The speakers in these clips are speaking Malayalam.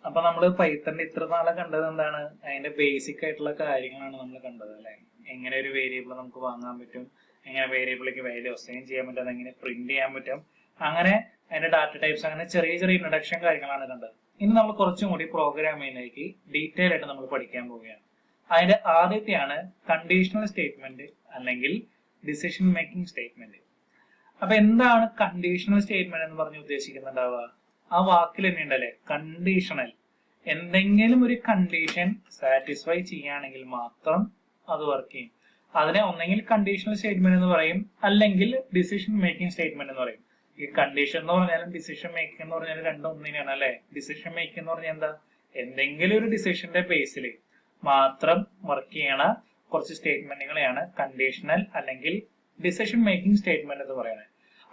അപ്പൊ നമ്മള് പൈത്തണിന്റെ ഇത്ര നാളെ കണ്ടത് എന്താണ്? അതിന്റെ ബേസിക് ആയിട്ടുള്ള കാര്യങ്ങളാണ് നമ്മൾ കണ്ടത് അല്ലെ. എങ്ങനെ ഒരു വേരിയബിൾ നമുക്ക് വാങ്ങാൻ പറ്റും, എങ്ങനെ വേരിയബിളിലേക്ക് വാല്യൂ അസൈൻ ചെയ്യാൻ പറ്റും, അതെങ്ങനെ പ്രിന്റ് ചെയ്യാൻ പറ്റും, അങ്ങനെ അതിന്റെ ഡാറ്റ ടൈപ്സ്, അങ്ങനെ ചെറിയ ചെറിയ ഇൻട്രൊഡക്ഷൻ കാര്യങ്ങളാണ് കണ്ടത്. ഇനി നമ്മൾ കുറച്ചും കൂടി പ്രോഗ്രാമിംഗിലേക്ക് ഡീറ്റെയിൽ ആയിട്ട് നമ്മൾ പഠിക്കാൻ പോവുകയാണ്. അതിന്റെ ആദ്യത്തെയാണ് കണ്ടീഷണൽ സ്റ്റേറ്റ്മെന്റ് അല്ലെങ്കിൽ ഡിസിഷൻ മേക്കിംഗ് സ്റ്റേറ്റ്മെന്റ്. അപ്പൊ എന്താണ് കണ്ടീഷണൽ സ്റ്റേറ്റ്മെന്റ് എന്ന് പറഞ്ഞ് ഉദ്ദേശിക്കുന്നുണ്ടാവുക? ആ വാക്കിൽ തന്നെ ഉണ്ടല്ലേ, കണ്ടീഷണൽ. എന്തെങ്കിലും ഒരു കണ്ടീഷൻ സാറ്റിസ്ഫൈ ചെയ്യുകയാണെങ്കിൽ മാത്രം അത് വർക്ക് ചെയ്യും. അതിനെ ഒന്നെങ്കിൽ കണ്ടീഷണൽ സ്റ്റേറ്റ്മെന്റ് എന്ന് പറയും, അല്ലെങ്കിൽ ഡിസിഷൻ മേക്കിംഗ് സ്റ്റേറ്റ്മെന്റ് എന്ന് പറയും. ഈ കണ്ടീഷൻ എന്ന് പറഞ്ഞാലും ഡിസിഷൻ മേക്കിംഗ് എന്ന് പറഞ്ഞാലും രണ്ടും ഒന്നിനാണ് അല്ലെ. ഡിസിഷൻ മേക്കിംഗ് എന്ന് പറഞ്ഞാൽ എന്താ? എന്തെങ്കിലും ഒരു ഡിസിഷന്റെ ബേസിൽ മാത്രം വർക്ക് ചെയ്യണ കുറച്ച് സ്റ്റേറ്റ്മെന്റുകളെയാണ് കണ്ടീഷണൽ അല്ലെങ്കിൽ ഡിസിഷൻ മേക്കിംഗ് സ്റ്റേറ്റ്മെന്റ് എന്ന് പറയുന്നത്.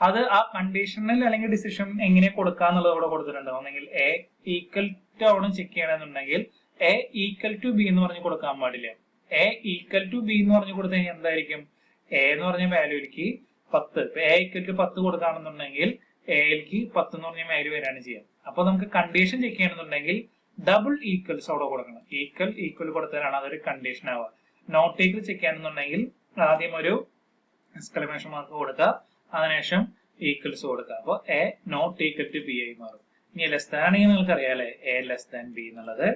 അത് ആ കണ്ടീഷണൽ അല്ലെങ്കിൽ ഡിസിഷൻ എങ്ങനെ കൊടുക്കാന്നുള്ളത് ഇവിടെ കൊടുത്തിട്ടുണ്ട്. ഒന്നെങ്കിൽ എ ഈക്വൽ ടു ആണ് ചെക്ക് ചെയ്യണമെന്നുണ്ടെങ്കിൽ എ ഈക്വൽ ടു ബി എന്ന് പറഞ്ഞ് കൊടുക്കാൻ പാടില്ല. എ ഈക്വൽ ടു ബി എന്ന് പറഞ്ഞു കൊടുത്തു കഴിഞ്ഞാൽ എന്തായിരിക്കും? എ എന്ന് പറഞ്ഞ വാല്യൂലേക്ക് 10, എ ഈക്വൽ ടു 10 കൊടുക്കുകയാണെന്നുണ്ടെങ്കിൽ എയിലേക്ക് 10 എന്ന് പറഞ്ഞ വാല്യൂ വരാണ് ചെയ്യാം. അപ്പൊ നമുക്ക് കണ്ടീഷൻ ചെക്ക് ചെയ്യണമെന്നുണ്ടെങ്കിൽ ഡബിൾ ഈക്വൽസ് അവിടെ കൊടുക്കണം. ഈക്വൽ കൊടുത്താലാണ് അതൊരു കണ്ടീഷൻ ആവുക. നോട്ട് ഈക്വൽ ചെക്ക് ചെയ്യണമെന്നുണ്ടെങ്കിൽ ആദ്യം ഒരു എക്സ്ക്ലമേഷൻ മാർക്ക് കൊടുക്കുക, അതിനുശേഷം ഈക്വൽസ് കൊടുക്കുക. അപ്പോൾ A not equal to B ആയി മാറും. ഇനി ലെസ് ദാൻ ആണെങ്കിൽ നിങ്ങൾക്ക് അറിയാലേ, എ ലെസ് ദാൻ ബി എന്നുള്ളത്.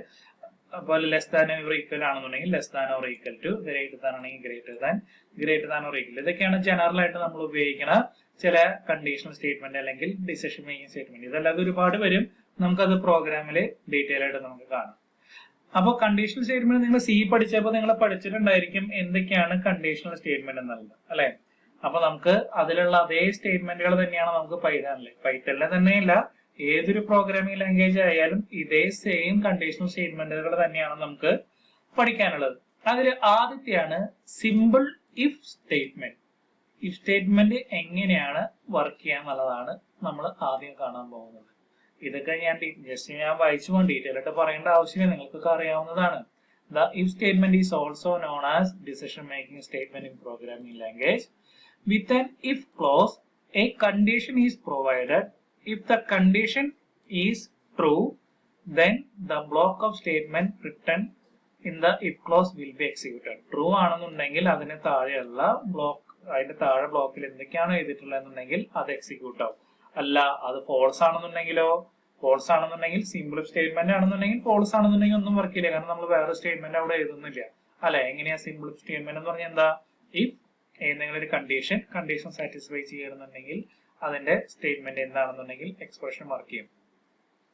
അപ്പോൾ ലെസ് ദാൻ ഓർ ഈക്വൽ ആണെന്നുണ്ടെങ്കിൽ less than or equal to, greater than ആണെങ്കിൽ ഗ്രേറ്റർ ദാൻ ഓർ ഈക്വൽ. ഇതൊക്കെയാണ് ജനറൽ ആയിട്ട് നമ്മൾ ഉപയോഗിക്കുന്ന ചില കണ്ടീഷണൽ സ്റ്റേറ്റ്മെന്റ് അല്ലെങ്കിൽ ഡിസിഷൻ മേക്കിംഗ് സ്റ്റേറ്റ്മെന്റ്. ഇതല്ലാതെ ഒരുപാട് വരും, നമുക്കത് പ്രോഗ്രാമിൽ ഡീറ്റെയിൽ ആയിട്ട് നമുക്ക് കാണാം. അപ്പോൾ കണ്ടീഷണൽ സ്റ്റേറ്റ്മെന്റ് നിങ്ങൾ സി പഠിച്ചപ്പോൾ നിങ്ങൾ പഠിച്ചിട്ടുണ്ടായിരിക്കും എന്തൊക്കെയാണ് കണ്ടീഷണൽ സ്റ്റേറ്റ്മെന്റ് എന്നുള്ളത് അല്ലെ. അപ്പൊ നമുക്ക് അതിലുള്ള അതേ സ്റ്റേറ്റ്മെന്റുകൾ തന്നെയാണ് നമുക്ക് പൈത്തണിലെ തന്നെയല്ല, ഏതൊരു പ്രോഗ്രാമിംഗ് ലാംഗ്വേജ് ആയാലും ഇതേ സെയിം കണ്ടീഷണൽ സ്റ്റേറ്റ്മെന്റുകൾ തന്നെയാണ് നമുക്ക് പഠിക്കാനുള്ളത്. അതിൽ ആദ്യത്തെയാണ് simple if statement. If statement എങ്ങനെയാണ് വർക്ക് ചെയ്യാന്നുള്ളതാണ് നമ്മൾ ആദ്യം കാണാൻ പോകുന്നത്. ഇതൊക്കെ ഞാൻ വായിച്ചു പോകാൻ ഡീറ്റെയിൽ ആയിട്ട് പറയേണ്ട ആവശ്യമില്ല, നിങ്ങൾക്കൊക്കെ അറിയാവുന്നതാണ്. The if statement is also known as decision making statement in programming language. With an if clause, a condition is provided. If the condition is true, then the block of statement written in the if clause will be executed. True ആണെന്നുണ്ടെങ്കിൽ അതിന് താഴെയുള്ള അതിന്റെ താഴെ ബ്ലോക്കിൽ എന്തൊക്കെയാണ് എഴുതിയിട്ടുള്ളതെന്നുണ്ടെങ്കിൽ അത് എക്സിക്യൂട്ട് ആവും. അല്ല അത് ഫോൾസ് ആണെന്നുണ്ടെങ്കിലോ, ഫോൾസ് ആണെന്നുണ്ടെങ്കിൽ സിമ്പിൾ സ്റ്റേറ്റ്മെന്റ് ആണെന്നുണ്ടെങ്കിൽ ഫോൾസ് ആണെന്നുണ്ടെങ്കിൽ ഒന്നും വർക്ക് ചെയ്യില്ല, കാരണം നമ്മൾ വേറെ സ്റ്റേറ്റ്മെന്റ് അവിടെ എഴുതുന്നില്ല അല്ലെ. എങ്ങനെയാ സിമ്പിൾ സ്റ്റേറ്റ്മെന്റ് എന്ന് പറഞ്ഞാൽ എന്താ? ഇഫ് ഏതെങ്കിലും ഒരു കണ്ടീഷൻ സാറ്റിസ്ഫൈ ചെയ്യണമെന്നുണ്ടെങ്കിൽ അതിന്റെ സ്റ്റേറ്റ്മെന്റ് എന്താണെന്നുണ്ടെങ്കിൽ എക്സ്പ്രഷൻ വർക്ക് ചെയ്യും.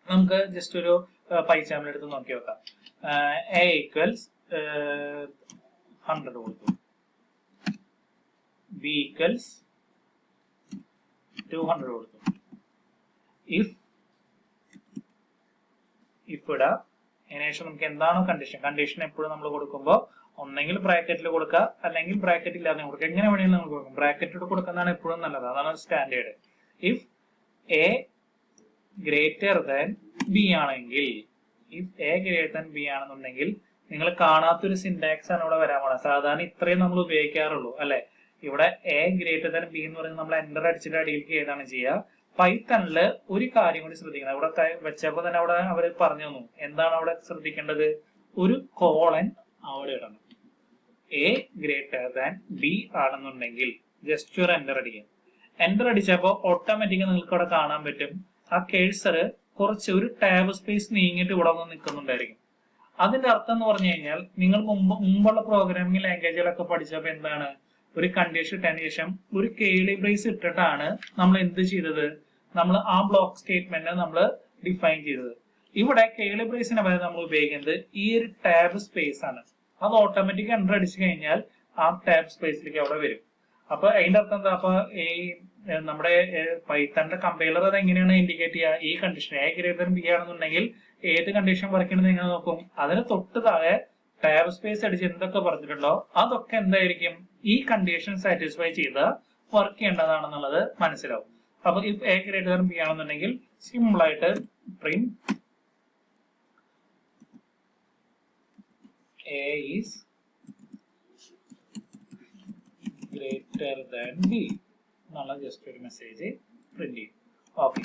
നമുക്ക് ജസ്റ്റ് ഒരു പൈസാമ്പിൾ എടുത്ത് നോക്കി നോക്കാം. എ ഈക്വൽസ് 100 കൊടുത്തു, ബി ഈക്വൽസ് 200 കൊടുത്തു. ഇഫ് ഇടാ, അതിനുശേഷം നമുക്ക് എന്താണോ കണ്ടീഷൻ എപ്പോഴും നമ്മൾ കൊടുക്കുമ്പോൾ ഒന്നെങ്കിൽ ബ്രാക്കറ്റിൽ കൊടുക്കുക, അല്ലെങ്കിൽ ബ്രാക്കറ്റ് ഇല്ലാതെ കൊടുക്കുക, എങ്ങനെ വേണമെങ്കിലും നമ്മൾ കൊടുക്കും. ബ്രാക്കറ്റിൽ കൊടുക്കുന്നതാണ് എപ്പോഴും നല്ലത്, അതാണ് standard. If A greater than B ആണെങ്കിൽ, if A greater than B ആണെന്നുണ്ടെങ്കിൽ നിങ്ങൾ കാണാത്തൊരു സിന്റാക്സ് ആണ് ഇവിടെ വരാൻ പോണത്. സാധാരണ ഇത്രയും നമ്മൾ ഉപയോഗിക്കാറുള്ളൂ അല്ലെ. ഇവിടെ എ ഗ്രേറ്റർ ദാൻ ബി എന്ന് പറയുന്നത് നമ്മൾ എൻ്റർ അടിച്ചിട്ട് അടിയിലേക്ക് ഏതാണ് ചെയ്യുക. പൈത്തണില് ഒരു കാര്യം കൂടി ശ്രദ്ധിക്കണം. ഇവിടെ വെച്ചപ്പോ തന്നെ അവിടെ അവർ പറഞ്ഞു തന്നു എന്താണ് അവിടെ ശ്രദ്ധിക്കേണ്ടത്. ഒരു കോളൻ അവിടെ ഇടണം. എ ഗ്രേറ്റർ ദാൻ ബി ആണെന്നുണ്ടെങ്കിൽ ജസ്റ്റ് ഒരു എൻ്റർ അടിക്കുക. എൻ്റർ അടിച്ചപ്പോ ഓട്ടോമാറ്റിക്കലി നിങ്ങൾക്ക് അവിടെ കാണാൻ പറ്റും ആ കേഴ്സർ കുറച്ച് ഒരു ടാബ് സ്പേസ് നീങ്ങിയിട്ട് ഇവിടെ വന്ന് നിൽക്കുന്നുണ്ടായിരിക്കും. അതിന്റെ അർത്ഥം എന്ന് പറഞ്ഞു കഴിഞ്ഞാൽ നിങ്ങൾ മുമ്പുള്ള പ്രോഗ്രാമിംഗ് ലാംഗ്വേജുകളൊക്കെ പഠിച്ചപ്പോ എന്താണ്, ഒരു കണ്ടീഷൻ ഇട്ടതിന് ശേഷം ഒരു കേളി ബ്രേസ് ഇട്ടിട്ടാണ് നമ്മൾ എന്ത് ചെയ്തത്, നമ്മൾ ആ ബ്ലോക്ക് സ്റ്റേറ്റ്മെന്റ് നമ്മൾ ഡിഫൈൻ ചെയ്തത്. ഇവിടെ കേളി ബ്രേസിനെ പകരം നമ്മൾ ഉപയോഗിക്കുന്നത് ഈ ഒരു ടാബ് സ്പേസ് ആണ്. അത് ഓട്ടോമാറ്റിക് എൻ്റർ അടിച്ചു കഴിഞ്ഞാൽ ആ ടാബ് സ്പേസിലേക്ക് അവിടെ വരും. അപ്പൊ അതിന്റെ അർത്ഥം എന്താ, അപ്പൊ ഈ നമ്മുടെ പൈത്തണിന്റെ കമ്പൈലർ അത് എങ്ങനെയാണ് ഇൻഡിക്കേറ്റ് ചെയ്യുക, ഈ കണ്ടീഷൻ എ ഗ്രേറ്റർ ബി ആണെന്നുണ്ടെങ്കിൽ ഏത് കണ്ടീഷൻ വർക്ക് ചെയ്യണമെന്ന് നിങ്ങൾ നോക്കും. അതിന് തൊട്ട് താഴെ ടാബ് സ്പേസ് അടിച്ച് എന്തൊക്കെ പറഞ്ഞിട്ടുണ്ടോ അതൊക്കെ എന്തായിരിക്കും ഈ കണ്ടീഷൻ സാറ്റിസ്ഫൈ ചെയ്ത് വർക്ക് ചെയ്യേണ്ടതാണെന്നുള്ളത് മനസ്സിലാവും. അപ്പൊ ഇഫ് എ ഗ്രേറ്റർ ബി ആണെന്നുണ്ടെങ്കിൽ സിമ്പിൾ ആയിട്ട് print A is greater than B എന്നുള്ള ജസ്റ്റ് ഒരു മെസ്സേജ് പ്രിന്റ് ചെയ്യും. ഓക്കെ,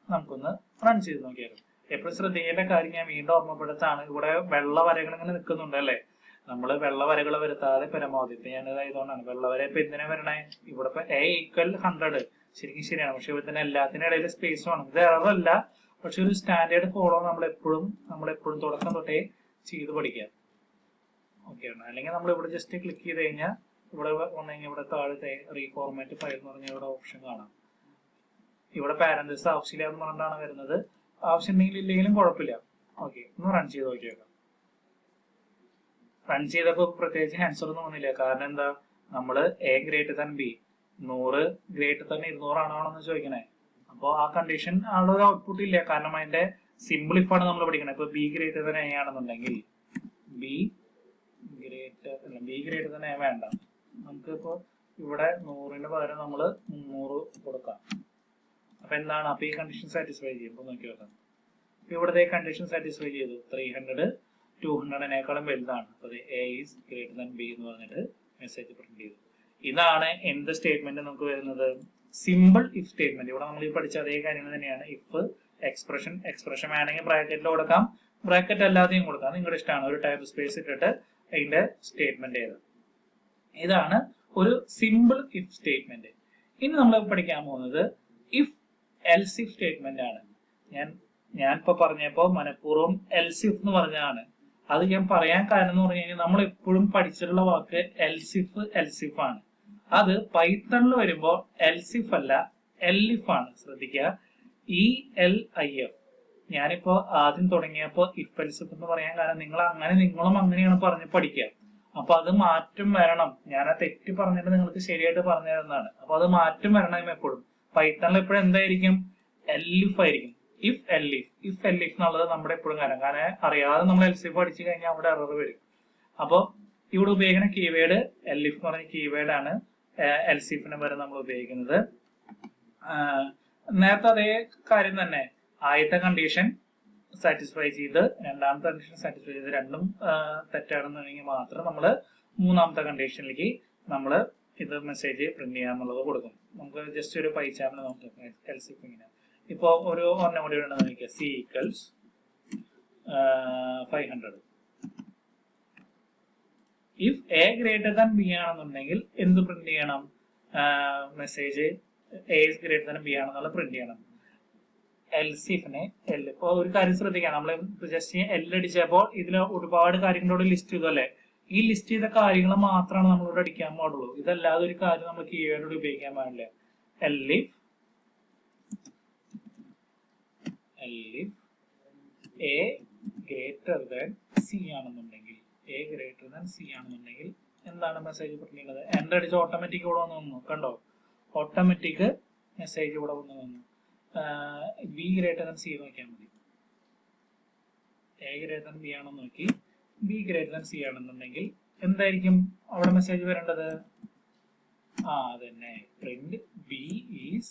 നമുക്കൊന്ന് റൺ ചെയ്ത് നോക്കിയാലും എപ്പോഴും ശ്രദ്ധിക്കേണ്ട കാര്യം ഞാൻ വീണ്ടും ഓർമ്മപ്പെടുത്താണ്, ഇവിടെ വെള്ള വരകൾ ഇങ്ങനെ നിൽക്കുന്നുണ്ട് അല്ലേ, നമ്മൾ വെള്ള വരകൾ വരുത്താതെ പരമാവധി. ഇപ്പൊ ഞാനിത് ആയതുകൊണ്ടാണ് വെള്ളവര. ഇപ്പൊ എന്തിനാ വരണേ, ഇവിടെ ഇപ്പൊ a = 100 ശരിക്കും ശരിയാണ്, പക്ഷെ ഇതിന് എല്ലാത്തിനും ഇടയിൽ സ്പേസ് വേണം. ഇത് എററല്ല, പക്ഷെ ഒരു സ്റ്റാൻഡേർഡ് ഫോളോ നമ്മൾ എപ്പോഴും തുടക്കം തൊട്ടേ ചെയ്ത് പഠിക്കാം. ഓക്കെ ആണ്. അല്ലെങ്കിൽ നമ്മൾ ഇവിടെ ജസ്റ്റ് ക്ലിക്ക് ചെയ്ത് കഴിഞ്ഞാൽ ഇവിടെ വന്നു കഴിഞ്ഞാൽ ഇവിടെ താഴത്തെ റീഫോർമാറ്റ് ഫയൽ എന്ന് പറഞ്ഞ ഇവിടെ ഓപ്ഷൻ കാണാം. ഇവിടെ പാരന്തസിസ് ആവശ്യമില്ല എന്ന് പറഞ്ഞിട്ടാണ് വരുന്നത്. ആവശ്യമുണ്ടെങ്കിൽ ഇല്ലെങ്കിലും കുഴപ്പമില്ല. ഓക്കെ, ഒന്ന് റൺ ചെയ്ത് നോക്കിയേക്കാം. റൺ ചെയ്തപ്പോൾ പ്രത്യേകിച്ച് ആൻസർ ഒന്നും വന്നില്ല. കാരണം എന്താ, നമ്മള് a > b 100 > 200 ആണോന്ന് ചോദിക്കണേ. അപ്പോൾ ആ കണ്ടീഷൻ ആളുടെ ഒരു ഔട്ട്പുട്ട് ഇല്ല. കാരണം അതിന്റെ സിമ്പിൾ ഇഫ് ആണ് നമ്മൾ പഠിക്കണത്. ഇപ്പൊ b > a ആണെന്നുണ്ടെങ്കിൽ b > a വേണ്ട, നമുക്കിപ്പോ ഇവിടെ 100ന് പകരം നമ്മള് 300 കൊടുക്കാം. അപ്പൊ എന്താണ്, അപ്പൊ ഈ കണ്ടീഷൻ സാറ്റിസ്ഫൈ ചെയ്യും. നോക്കി നോക്കാം. ഇവിടുത്തെ കണ്ടീഷൻ സാറ്റിസ്ഫൈ ചെയ്തു. 300 200-നേക്കാളും വലുതാണ്. അപ്പൊ a is greater than b എന്ന് പറഞ്ഞിട്ട് മെസ്സേജ് പ്രിന്റ് ചെയ്തു. ഇതാണ് എന്ത് സ്റ്റേറ്റ്മെന്റ് നമുക്ക് വരുന്നത്, സിമ്പിൾ ഇഫ് സ്റ്റേറ്റ്മെന്റ്. ഇവിടെ നമ്മൾ ഈ പഠിച്ച അതേ കാര്യങ്ങൾ തന്നെയാണ്. ഇഫ് എക്സ്പ്രഷൻ വേണമെങ്കിൽ ബ്രാക്കറ്റിൽ കൊടുക്കാം, ബ്രാക്കറ്റ് അല്ലാതെയും കൊടുക്കാം, നിങ്ങളുടെ ഇഷ്ടമാണ്. ഒരു ടൈപ്പ് സ്പേസ് ഇട്ടിട്ട് അതിന്റെ സ്റ്റേറ്റ്മെന്റ് ഏത്. ഇതാണ് ഒരു സിമ്പിൾ ഇഫ് സ്റ്റേറ്റ്മെന്റ്. ഇനി നമ്മൾ പഠിക്കാൻ പോകുന്നത് ഇഫ് എൽസ് ഇഫ് സ്റ്റേറ്റ്മെന്റ് ആണ്. ഞാൻ ഇപ്പൊ പറഞ്ഞപ്പോ മനഃപൂർവ്വം എൽസ് ഇഫ് എന്ന് പറഞ്ഞതാണ്. അത് ഞാൻ പറയാൻ കാരണം എന്ന് പറഞ്ഞു കഴിഞ്ഞാൽ നമ്മൾ എപ്പോഴും പഠിച്ചിട്ടുള്ള വാക്ക് എൽസിഫ് ആണ്. അത് പൈത്തണിൽ വരുമ്പോ എൽസിഫ് അല്ല എലിഫ് ആണ്. ശ്രദ്ധിക്കുക, ELIF. ഞാനിപ്പോ ആദ്യം തുടങ്ങിയപ്പോ ഇഫ് എൽസിഫ് എന്ന് പറയാൻ കാരണം നിങ്ങളും അങ്ങനെയാണ് പറഞ്ഞ് പഠിക്കുക. അപ്പൊ അത് മാറ്റം വരണം. ഞാൻ ആ തെറ്റ് പറഞ്ഞിട്ട് നിങ്ങൾക്ക് ശരിയായിട്ട് പറഞ്ഞു തരുന്നതാണ്. അപ്പൊ അത് മാറ്റം വരണം. എപ്പോഴും പൈത്തണിൽ എപ്പോഴും എന്തായിരിക്കും, എലിഫ് ആയിരിക്കും. ഇഫ് എലിഫ് എന്നുള്ളത് നമ്മുടെ എപ്പോഴും കാരണം അറിയാതെ നമ്മൾ എൽസിഫ് പഠിച്ചു കഴിഞ്ഞാൽ അവിടെ എറർ വരും. അപ്പൊ ഇവിടെ ഉപയോഗിക്കുന്ന കീവേഡ് എലിഫ് എന്ന് പറഞ്ഞ കീവേഡ് ആണ്. എൽസിഫിന് വരെ നമ്മൾ ഉപയോഗിക്കുന്നത്. നേരത്തെ അതേ കാര്യം തന്നെ, ആദ്യത്തെ കണ്ടീഷൻ സാറ്റിസ്ഫൈ ചെയ്ത് രണ്ടാമത്തെ കണ്ടീഷൻ സാറ്റിസ്ഫൈ ചെയ്ത് രണ്ടും തെറ്റാണെന്നുണ്ടെങ്കിൽ മാത്രം നമ്മൾ മൂന്നാമത്തെ കണ്ടീഷനിലേക്ക് നമ്മൾ ഇത് മെസ്സേജ് പ്രിന്റ് ചെയ്യാന്നുള്ളത് കൊടുക്കും. നമുക്ക് ജസ്റ്റ് ഒരു പൈച്ചാമ്പിൾ നോക്കാം. എൽസിഫ് ഇങ്ങനെ ഇപ്പൊ ഒരു ഒരെണ്ണം കൂടി ഉണ്ടെന്ന് നോക്കിയാൽ c = 500. ഇഫ് a > b ആണെന്നുണ്ടെങ്കിൽ എന്ത് പ്രിന്റ് ചെയ്യണം, message a is greater than b ആണെന്നുള്ള പ്രിന്റ് ചെയ്യണം. എൽസിഫിനെ ഇപ്പൊ ഒരു കാര്യം ശ്രദ്ധിക്കാം, നമ്മൾ ജസ്റ്റ് അടിച്ചപ്പോൾ ഇതിൽ ഒരുപാട് കാര്യങ്ങളോട് ലിസ്റ്റ് ചെയ്തു അല്ലെ. ഈ ലിസ്റ്റ് ചെയ്ത കാര്യങ്ങൾ മാത്രമാണ് നമ്മളിവിടെ അടിക്കാൻ പാടുള്ളൂ. ഇതല്ലാതെ ഒരു കാര്യം നമ്മൾ കീവേഡോട് ഉപയോഗിക്കാൻ പാടില്ല. എലിഫ് a greater than c ആണെന്നുണ്ടെങ്കിൽ എന്താണ് മെസ്സേജ് പ്രിന്റ് ചെയ്യുന്നത്, എന്റെ അടിച്ച് ഓട്ടോമാറ്റിക് ഇവിടെ വന്നു. കണ്ടോ, ഓട്ടോമാറ്റിക് മെസ്സേജ് ഇവിടെ വന്നു. b greater than c നോക്കിയാൽ മതി. a greater than b ആണെന്ന് നോക്കി b greater than c ആണെന്നുണ്ടെങ്കിൽ എന്തായിരിക്കും അവിടെ മെസ്സേജ് വരേണ്ടത്, അതന്നെ print b is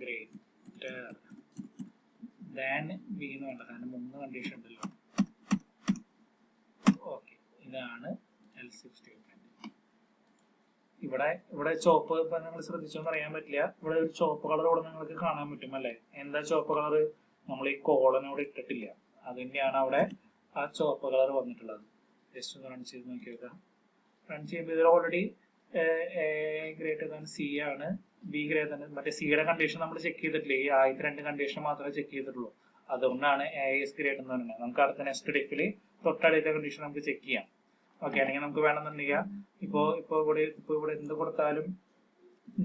greater than b എന്ന് വേണ്ട, കാരണം 3 കണ്ടീഷൻ ഉണ്ടല്ലോ. ഓക്കെ, ഇതാണ് എൽസ് ഇഫ് സ്റ്റേറ്റ്മെന്റ്. ഇവിടെ ചോപ്പ് ഇപ്പൊ നിങ്ങൾ ശ്രദ്ധിച്ചോന്ന് അറിയാൻ പറ്റില്ല. ഇവിടെ ഒരു ചോപ്പ് കളർ ഇവിടെ നിങ്ങൾക്ക് കാണാൻ പറ്റും അല്ലെ. എന്താ ചോപ്പ് കളർ, നമ്മൾ ഈ കോളനോട് ഇട്ടിട്ടില്ല, അതിന്റെയാണ് അവിടെ ആ ചോപ്പ് കളർ വന്നിട്ടുള്ളത്. ജസ്റ്റ് ഒന്ന് റൺ ചെയ്ത് നോക്കി നോക്കാം. റൺ ചെയ്യുമ്പോൾ ഇതിൽ already a greater than c ആണ്, b greater than മറ്റേ സിയുടെ കണ്ടീഷൻ നമ്മൾ ചെക്ക് ചെയ്തിട്ടില്ല. ഈ ആദ്യത്തെ 2 കണ്ടീഷൻ മാത്രമേ ചെക്ക് ചെയ്തിട്ടുള്ളൂ. അതുകൊണ്ടാണ് a is greater എന്ന് പറയുന്നത്. നമുക്ക് അടുത്ത നെക്സ്റ്റ് ഡിഫിൽ തൊട്ടടുത്ത കണ്ടീഷൻ നമുക്ക് ചെക്ക് ചെയ്യാം. ഓക്കെ, അല്ലെങ്കിൽ നമുക്ക് വേണമെന്നുണ്ടെങ്കിൽ ഇവിടെ എന്ത് കൊടുത്താലും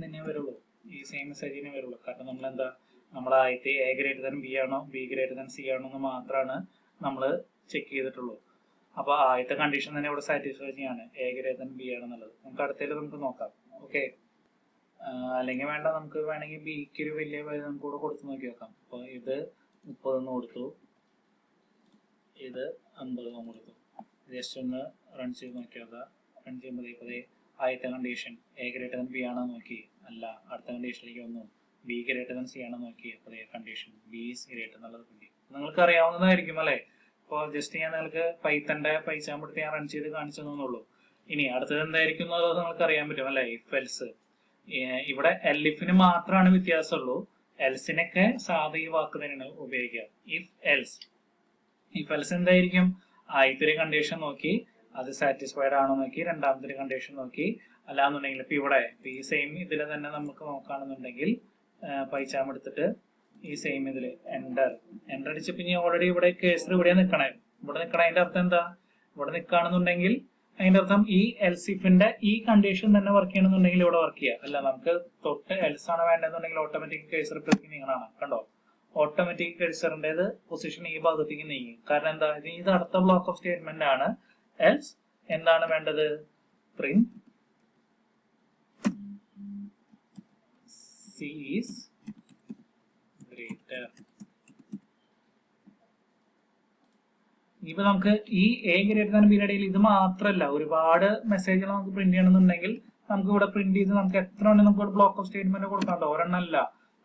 തന്നെ വരുള്ളൂ, ഈ സെയിം മെസ്സേജിനെ വരുള്ളൂ. കാരണം നമ്മൾ ആദ്യത്തെ a greater than b ആണോ b greater than c ആണോ എന്ന് മാത്രമാണ് നമ്മൾ ചെക്ക് ചെയ്തിട്ടുള്ളൂ. അപ്പൊ ആദ്യത്തെ കണ്ടീഷൻ തന്നെ ഇവിടെ സാറ്റിസ്ഫൈ ചെയ്യാണ്, a greater than b ആണെന്നുള്ളത്. നമുക്ക് അടുത്തേൽ നമുക്ക് നോക്കാം. ഓക്കെ, അല്ലെങ്കിൽ വേണ്ട, നമുക്ക് വേണമെങ്കിൽ ബിക്ക് ഒരു വലിയ വാല്യൂ നമുക്ക് കൂടെ കൊടുത്ത് നോക്കി നോക്കാം. അപ്പൊ ഇത് 30 കൊടുത്തു, ഇത് 50 കൊടുത്തു. ജസ്റ്റ് ഒന്ന് റൺ ചെയ്ത് നോക്കി നോക്കാം. റൺ ചെയ്യുമ്പോൾ ആദ്യത്തെ condition a greater than b ആണോ നോക്കി, അല്ല. അടുത്ത കണ്ടീഷനിലേക്ക് വന്നു, b greater than c ആണോ നോക്കി. അപ്പൊ കണ്ടീഷൻ b is greater എന്നുള്ളത് കിട്ടി. നിങ്ങൾക്ക് അറിയാവുന്നതായിരിക്കും അല്ലെ. അപ്പോൾ ജസ്റ്റ് ഞാൻ നിങ്ങൾക്ക് പൈത്തന്റെ പൈച്ചാമ്പെടുത്ത് ഞാൻ റൺ ചെയ്ത് കാണിച്ചു തന്നുള്ളൂ. ഇനി അടുത്തത് എന്തായിരിക്കും എന്നുള്ളത് നിങ്ങൾക്ക് അറിയാൻ പറ്റും അല്ലെ. ഇഫ് എൽസ് ഇവിടെ എലിഫിന് മാത്രമാണ് വ്യത്യാസമുള്ളൂ. എൽസിനൊക്കെ സാധാ ഈ വാക്ക് തന്നെയാണ് ഉപയോഗിക്കുക. ഇഫ് എൽസ് എന്തായിരിക്കും? ആദ്യത്തെ ഒരു കണ്ടീഷൻ നോക്കി അത് സാറ്റിസ്ഫൈഡ് ആണോ നോക്കി, രണ്ടാമത്തെ ഒരു കണ്ടീഷൻ നോക്കി, അല്ലാന്നുണ്ടെങ്കിൽ ഇപ്പൊ ഇവിടെ ഈ സെയിം ഇതിൽ തന്നെ നമുക്ക് നോക്കുകയാണെന്നുണ്ടെങ്കിൽ പൈച്ചാം എടുത്തിട്ട് ഈ സെയിം ഇതിൽ എൻ്റർ അടിച്ചപ്പോ ഇനി ഓൾറെഡി ഇവിടെ കേസർ ഇവിടെ നിൽക്കണേ. അതിന്റെ അർത്ഥം എന്താ? ഇവിടെ നിൽക്കുകയാണെന്നുണ്ടെങ്കിൽ അതിന്റെ അർത്ഥം ഈ എൽസിഫിന്റെ ഈ കണ്ടീഷൻ തന്നെ വർക്ക് ചെയ്യണമെന്നുണ്ടെങ്കിൽ ഇവിടെ വർക്ക് ചെയ്യുക. അല്ല, നമുക്ക് തൊട്ട് എൽസ് ആണ് വേണ്ടതെന്നുണ്ടെങ്കിൽ ഓട്ടോമാറ്റിക് കേസർ നീങ്ങണം. കണ്ടോ, ഓട്ടോമാറ്റിക് കേസറിന്റേത് പൊസിഷൻ ഈ ഭാഗത്തേക്ക് നീങ്ങി. കാരണം എന്താ? ഇത് അടുത്ത ബ്ലോക്ക് ഓഫ് സ്റ്റേറ്റ്മെന്റ് ആണ്. എൽസ് എന്താണ് വേണ്ടത്? Print C is greater. ഇപ്പൊ നമുക്ക് ഈ എ ഗ്രേറ്റർ ദാൻ ബിയുടെ ഇടയിൽ ഇത് മാത്രമല്ല, ഒരുപാട് മെസ്സേജുകൾ നമുക്ക് പ്രിന്റ് ചെയ്യണമെന്നുണ്ടെങ്കിൽ നമുക്ക് ഇവിടെ പ്രിന്റ് ചെയ്ത് നമുക്ക് എത്ര വേണമെങ്കിൽ നമുക്ക് ബ്ലോക്ക് ഓഫ് സ്റ്റേറ്റ്മെന്റ് കൊടുക്കാണ്ടോ. ഒരെണ്ണല്ല,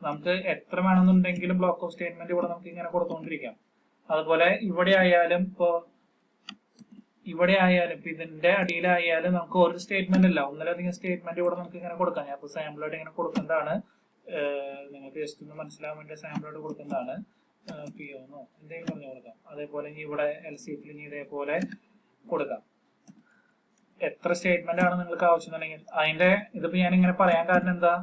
നമുക്ക് എത്ര വേണമെന്നുണ്ടെങ്കിലും ബ്ലോക്ക് ഓഫ് സ്റ്റേറ്റ്മെന്റ് ഇവിടെ നമുക്ക് ഇങ്ങനെ കൊടുത്തുകൊണ്ടിരിക്കാം. അതുപോലെ ഇവിടെ ആയാലും ഇപ്പൊ ഇതിന്റെ അടിയിലായാലും നമുക്ക് ഒരു സ്റ്റേറ്റ്മെന്റ് അല്ല, ഒന്നിലധികം സ്റ്റേറ്റ്മെന്റ് ഇവിടെ നമുക്ക് ഇങ്ങനെ കൊടുക്കാം. ഞാൻ ഇപ്പൊ സാമ്പിളായിട്ട് ഇങ്ങനെ കൊടുക്കുന്നതാണ്, നിങ്ങൾക്ക് ജസ്റ്റ് ഒന്ന് മനസ്സിലാവാൻ വേണ്ടി സാമ്പിളായിട്ട് കൊടുക്കുന്നതാണ്. പിയോന്നോ എന്തെങ്കിലും പറഞ്ഞു കൊടുക്കാം. അതേപോലെ ഇനി ഇവിടെ എൽസിഎഫിൽ ഇനി ഇതേപോലെ കൊടുക്കാം. എത്ര സ്റ്റേറ്റ്മെന്റ് ആണ് നിങ്ങൾക്ക് ആവശ്യമുണ്ടെങ്കിൽ അതിന്റെ ഇതിപ്പോ ഞാൻ ഇങ്ങനെ പറയാൻ കാരണം എന്താ?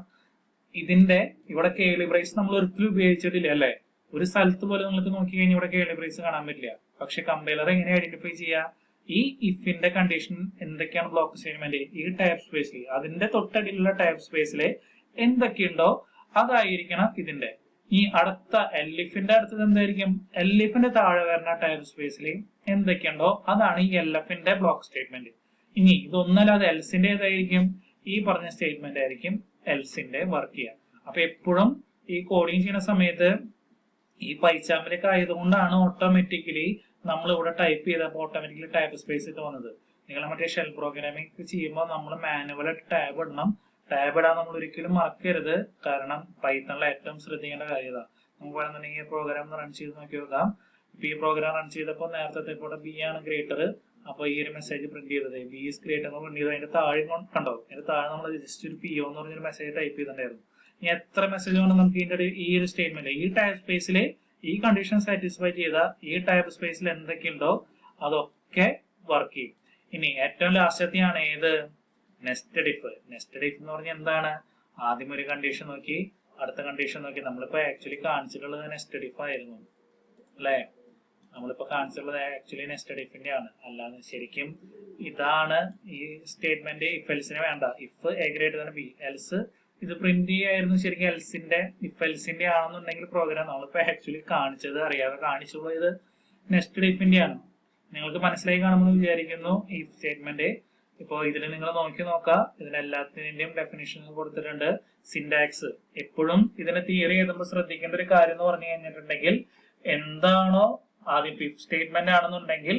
ഇതിന്റെ ഇവിടെ കേളി ബ്രേസ് നമ്മൾ ഒരിക്കലും ഉപയോഗിച്ചിട്ടില്ല അല്ലെ. ഒരു സ്ഥലത്ത് പോലെ നിങ്ങൾക്ക് നോക്കി കഴിഞ്ഞാൽ ഇവിടെ കേളി ബ്രേസ് കാണാൻ പറ്റില്ല. പക്ഷെ കമ്പൈലർ എങ്ങനെ ഐഡന്റിഫൈ ചെയ്യുക? ഈ ഇഫിന്റെ കണ്ടീഷൻ എന്തൊക്കെയാണ് ബ്ലോക്ക് സ്റ്റേറ്റ്മെന്റ് ഈ ടൈപ്പ് സ്പേസിൽ, അതിന്റെ തൊട്ടടിയിലുള്ള ടൈപ്പ് സ്പേസിൽ എന്തൊക്കെയുണ്ടോ അതായിരിക്കണം ഇതിന്റെ. ഈ അടുത്ത എലിഫിന്റെ അടുത്തത് എന്തായിരിക്കും? എലിഫിന്റെ താഴെ വരുന്ന ടൈപ്പ് സ്പേസിൽ എന്തൊക്കെയുണ്ടോ അതാണ് ഈ എൽഎഫിന്റെ ബ്ലോക്ക് സ്റ്റേറ്റ്മെന്റ്. ഇനി ഇതൊന്നല്ലാതെ എൽസിന്റെ ഏതായിരിക്കും? ഈ പറഞ്ഞ സ്റ്റേറ്റ്മെന്റ് ആയിരിക്കും എൽസിന്റെ വർക്ക് ചെയ്യുക. അപ്പൊ എപ്പോഴും ഈ കോഡിങ് ചെയ്യുന്ന സമയത്ത് ഈ പൈച്ചാമ്പിലൊക്കെ ആയതുകൊണ്ടാണ് ഓട്ടോമാറ്റിക്കലി നമ്മൾ ഇവിടെ ടൈപ്പ് ചെയ്തപ്പോൾ ഓട്ടോമാറ്റിക്കലി ടൈപ്പ് സ്പേസ് ഇട്ട് വന്നത്. നിങ്ങൾ മറ്റേ ഷെൽ പ്രോഗ്രാമിംഗ് ചെയ്യുമ്പോൾ നമ്മൾ മാനുവലായിട്ട് ടാബ് ഇടണം. ടാബ് ഇടാൻ നമ്മൾ ഒരിക്കലും മറക്കരുത്. കാരണം പൈത്തണിലെ ഏറ്റവും ശ്രദ്ധിക്കേണ്ട കാര്യത. നമുക്ക് വേണമെന്നുണ്ടെങ്കിൽ ഈ പ്രോഗ്രാം റൺ ചെയ്ത് നോക്കി നോക്കാം. ഇപ്പൊ ഈ പ്രോഗ്രാം റൺ ചെയ്തപ്പോൾ നേരത്തെ ഇവിടെ ബി ആണ് ഗ്രേറ്റർ, അപ്പൊ ഈ ഒരു മെസ്സേജ് പ്രിന്റ് ചെയ്തത് ബി ഈസ് ഗ്രേറ്റർ എന്ന് പ്രിന്റ് ചെയ്ത് അതിന്റെ താഴെ കണ്ടോ, അതിന്റെ താഴെ നമ്മൾ ജസ്റ്റ് ഒരു പിഒ എന്ന് പറഞ്ഞൊരു മെസ്സേജ് ടൈപ്പ് ചെയ്തിട്ടുണ്ടായിരുന്നു. ഇനി എത്ര മെസ്സേജ് വേണം നമുക്ക് ഇതിന്റെ ഈ ഒരു സ്റ്റേറ്റ്മെന്റ് ഈ ടൈപ്പ് സ്പേസിൽ ഈ കണ്ടീഷൻ സാറ്റിസ്ഫൈ ചെയ്ത ഈ ടൈപ്പ് സ്പേസിൽ എന്തൊക്കെയുണ്ടോ അതൊക്കെ വർക്ക് ചെയ്യും. ഇനി ഏറ്റവും ലാസ്റ്റത്തെയാണ് ഏത്? Nested if. നെസ്റ്റഡ് ഇഫ് എന്ന് പറഞ്ഞാൽ എന്താണ്? ആദ്യം ഒരു കണ്ടീഷൻ നോക്കി അടുത്ത കണ്ടീഷൻ നോക്കി. നമ്മളിപ്പോ ആക്ച്വലി കാണിച്ചിട്ടുള്ളത് നെസ്റ്റഡ് ഇഫ് ആയിരുന്നു അല്ലെ. നമ്മളിപ്പോ കാണിച്ചിട്ടുള്ളത് ആക്ച്വലി നെസ്റ്റഡ് ഇഫിന്റെ ആണ്. അല്ലാതെ ശരിക്കും ഇതാണ് ഈ സ്റ്റേറ്റ്മെന്റ്. ഇഫ് എൽസിന് വേണ്ട. If A greater than B, else ഇത് പ്രിന്റ് ചെയ്യായിരുന്നു ശരിക്കും എൽസിന്റെ. ഇഫ് എൽസിന്റെ ആണെന്നുണ്ടെങ്കിൽ പ്രോഗ്രാം നമ്മളിപ്പോ ആക്ച്വലി കാണിച്ചത് അറിയാതെ കാണിച്ചു പോയത് നെസ്റ്റഡ് ഇഫിന്റെ ആണ്. നിങ്ങൾക്ക് മനസ്സിലായി കാണുമെന്ന് വിചാരിക്കുന്നു ഈ സ്റ്റേറ്റ്മെന്റ്. ഇപ്പൊ ഇതിൽ നിങ്ങൾ നോക്കാം, ഇതിനെല്ലാത്തിന്റെയും ഡെഫിനിഷൻ കൊടുത്തിട്ടുണ്ട്. സിന്റാക്സ് എപ്പോഴും ഇതിന്റെ തിയറി എഴുതുമ്പോൾ ശ്രദ്ധിക്കേണ്ട ഒരു കാര്യം എന്ന് പറഞ്ഞു കഴിഞ്ഞിട്ടുണ്ടെങ്കിൽ എന്താണോ ആദ്യം ഇഫ് സ്റ്റേറ്റ്മെന്റ് ആണെന്നുണ്ടെങ്കിൽ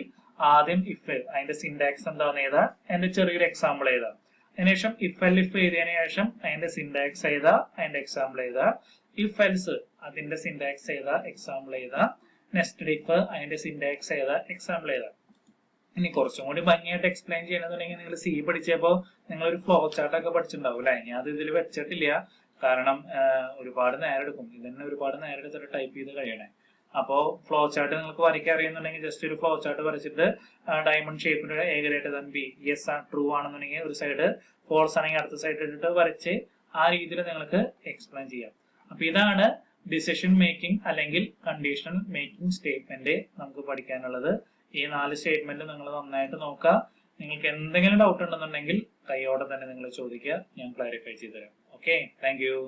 ആദ്യം ഇഫ് അതിന്റെ സിന്റാക്സ് എന്താണെന്ന് എഴുതാ. അതിന്റെ ചെറിയൊരു എക്സാമ്പിൾ എഴുതാം. അതിനുശേഷം ഇഫ് എൽഇഫ് എഴുതിയതിനു ശേഷം അതിന്റെ സിന്റാക്സ് എഴുതാ, അതിന്റെ എക്സാമ്പിൾ എഴുതാ. ഇഫ് എൽസ് അതിന്റെ സിന്റാക്സ് എഴുതാ, എക്സാമ്പിൾ എഴുതാ. നെസ്റ്റഡ് ഇഫ് അതിന്റെ സിന്റാക്സ് എഴുതാ, എക്സാമ്പിൾ എഴുതാ. ഇനി കുറച്ചും കൂടി ഭംഗിയായിട്ട് എക്സ്പ്ലെയിൻ ചെയ്യണമെന്നുണ്ടെങ്കിൽ നിങ്ങൾ സി പഠിച്ചപ്പോ നിങ്ങൾ ഒരു ഫ്ലോ ചാർട്ട് ഒക്കെ പഠിച്ചിട്ടുണ്ടാവും അല്ലെ. ഞാൻ അത് ഇതിൽ വെച്ചിട്ടില്ല, കാരണം ഒരുപാട് നേരം എടുക്കും. ഇതന്നെ ഒരുപാട് നേരം എടുത്തിട്ട് ടൈപ്പ് ചെയ്ത് കഴിയണേ. അപ്പോ ഫ്ലോ ചാർട്ട് നിങ്ങൾക്ക് വരയ്ക്കാൻ അറിയുന്നുണ്ടെങ്കിൽ ജസ്റ്റ് ഒരു ഫ്ലോ ചാർട്ട് വരച്ചിട്ട് ഡയമണ്ട് ഷേപ്പിന്റെ A greater than B, yes true ആണെന്നുണ്ടെങ്കിൽ ഒരു സൈഡ്, ഫോൾസ് ആണെങ്കിൽ അടുത്ത സൈഡ് ഇട്ടിട്ട് വരച്ച് ആ രീതിയിൽ നിങ്ങൾക്ക് എക്സ്പ്ലെയിൻ ചെയ്യാം. അപ്പൊ ഇതാണ് ഡിസിഷൻ മേക്കിംഗ് അല്ലെങ്കിൽ കണ്ടീഷണൽ മേക്കിംഗ് സ്റ്റേറ്റ്മെന്റ് നമുക്ക് പഠിക്കാനുള്ളത്. ഈ 4 സ്റ്റേറ്റ്മെന്റ് നിങ്ങൾ നന്നായിട്ട് നോക്കുക. നിങ്ങൾക്ക് എന്തെങ്കിലും ഡൗട്ട് ഉണ്ടെന്നുണ്ടെങ്കിൽ കൈയോടെ തന്നെ നിങ്ങൾ ചോദിക്കുക, ഞാൻ ക്ലാരിഫൈ ചെയ്തു തരാം. Okay, thank you.